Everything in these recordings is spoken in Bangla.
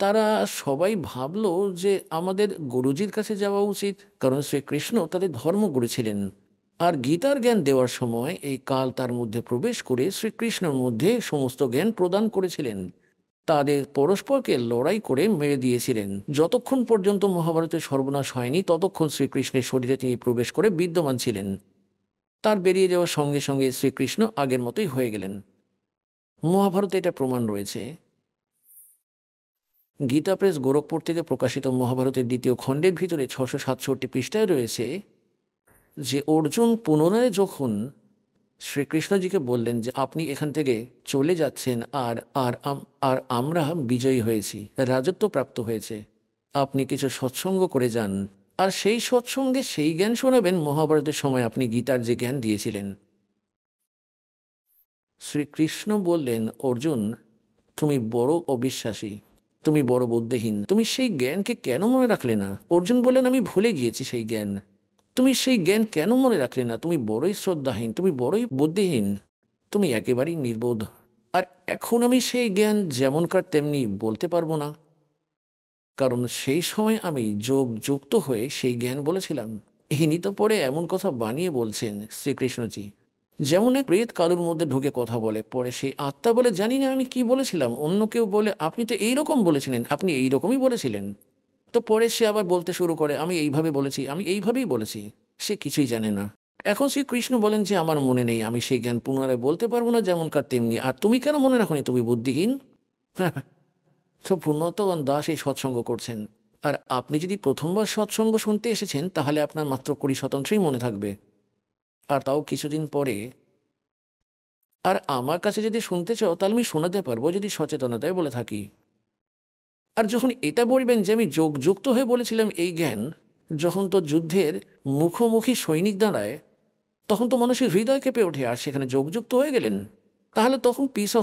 তারা সবাই ভাবলো যে আমাদের গুরুজির কাছে যাওয়া উচিত, কারণ শ্রীকৃষ্ণ তাদের ধর্মগুরু ছিলেন। আর গীতার জ্ঞান দেওয়ার সময় এই কাল তার মধ্যে প্রবেশ করে শ্রীকৃষ্ণের মধ্যে সমস্ত জ্ঞান প্রদান করেছিলেন। তাদের পরস্পরকে লড়াই করে মেরে দিয়েছিলেন। যতক্ষণ পর্যন্ত মহাভারতের সর্বনাশ হয়নি ততক্ষণ শ্রীকৃষ্ণের শরীরে তিনি প্রবেশ করে বিদ্যমান ছিলেন। তার বেরিয়ে যাওয়ার সঙ্গে সঙ্গে শ্রীকৃষ্ণ আগের মতোই হয়ে গেলেন। মহাভারতে এটা প্রমাণ রয়েছে। গীতা প্রেস গোরখপুর থেকে প্রকাশিত মহাভারতের দ্বিতীয় খণ্ডের ভিতরে 667 পৃষ্ঠায় রয়েছে যে অর্জুন পুনরায় যখন শ্রীকৃষ্ণজিকে বললেন যে আপনি এখান থেকে চলে যাচ্ছেন, আর আর আর আমরা বিজয়ী হয়েছি, রাজত্ব প্রাপ্ত হয়েছে, আপনি কিছু সৎসঙ্গ করে যান, আর সেই সৎসঙ্গে সেই জ্ঞান শোনাবেন মহাভারতের সময় আপনি গীতার যে জ্ঞান দিয়েছিলেন। শ্রীকৃষ্ণ বললেন, অর্জুন, তুমি বড় অবিশ্বাসী, তুমি বড় বুদ্ধিহীন, তুমি সেই জ্ঞানকে কেন মনে রাখলে না? অর্জুন বললেন, আমি ভুলে গিয়েছি সেই জ্ঞান। তুমি সেই জ্ঞান কেন মনে রাখলে না? তুমি বড়ই শ্রদ্ধাহীন, তুমি বড়ই বুদ্ধিহীন, তুমি একেবারেই নির্বোধ। আর এখন আমি সেই জ্ঞান যেমনকার তেমনি বলতে পারবো না, কারণ সেই সময় আমি যোগ যুক্ত হয়ে সেই জ্ঞান বলেছিলাম। ইনি তো পরে এমন কথা বানিয়ে বলছেন শ্রীকৃষ্ণজি। যেমন এক প্রেত কালুর মধ্যে ঢুকে কথা বলে, পরে সেই আত্মা বলে, জানি না আমি কি বলেছিলাম। অন্য কেউ বলে, আপনি তো এইরকম বলেছিলেন, আপনি এইরকমই বলেছিলেন। তো পরে সে আবার বলতে শুরু করে, আমি এইভাবে বলেছি, আমি এইভাবেই বলেছি। সে কিছুই জানে না। এখন শ্রীকৃষ্ণ বলেন যে আমার মনে নেই, আমি সেই জ্ঞান পুনরায় বলতে পারবো না যেমনকার তেমনি। আর তুমি কেন মনে রাখোনি? তুমি বুদ্ধিহীন। তো পূর্ণতগণ দাস এই সৎসঙ্গ করছেন। আর আপনি যদি প্রথমবার সৎসঙ্গ শুনতে এসেছেন তাহলে আপনার মাত্র 20% মনে থাকবে, আর তাও কিছুদিন পরে। আর আমার কাছে যদি শুনতে চাও তাহলে আমি শোনাতে পারবো, যদি সচেতনতায় বলে থাকি। আর যখন এটা বলবেন যে আমি যোগযুক্ত হয়ে বলেছিলাম এই জ্ঞান, যখন তো যুদ্ধের মুখোমুখি সৈনিক দাঁড়ায় তখন তো মানুষের হৃদয় কেঁপে ওঠে, আর সেখানে যোগযুক্ত হয়ে গেলেন, তাহলে তখন পিস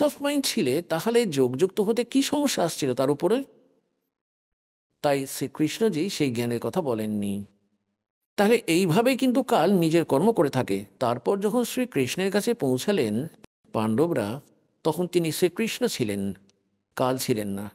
অফ মাইন্ড ছিলে, তাহলে যোগযুক্ত হতে কি সমস্যা আসছিল তার উপরে? তাই শ্রীকৃষ্ণজি সেই জ্ঞানের কথা বলেননি। তাহলে এইভাবেই কিন্তু কাল নিজের কর্ম করে থাকে। তারপর যখন শ্রীকৃষ্ণের কাছে পৌঁছালেন পাণ্ডবরা, তখন তিনি শ্রীকৃষ্ণ ছিলেন, কাল ছিলেন না।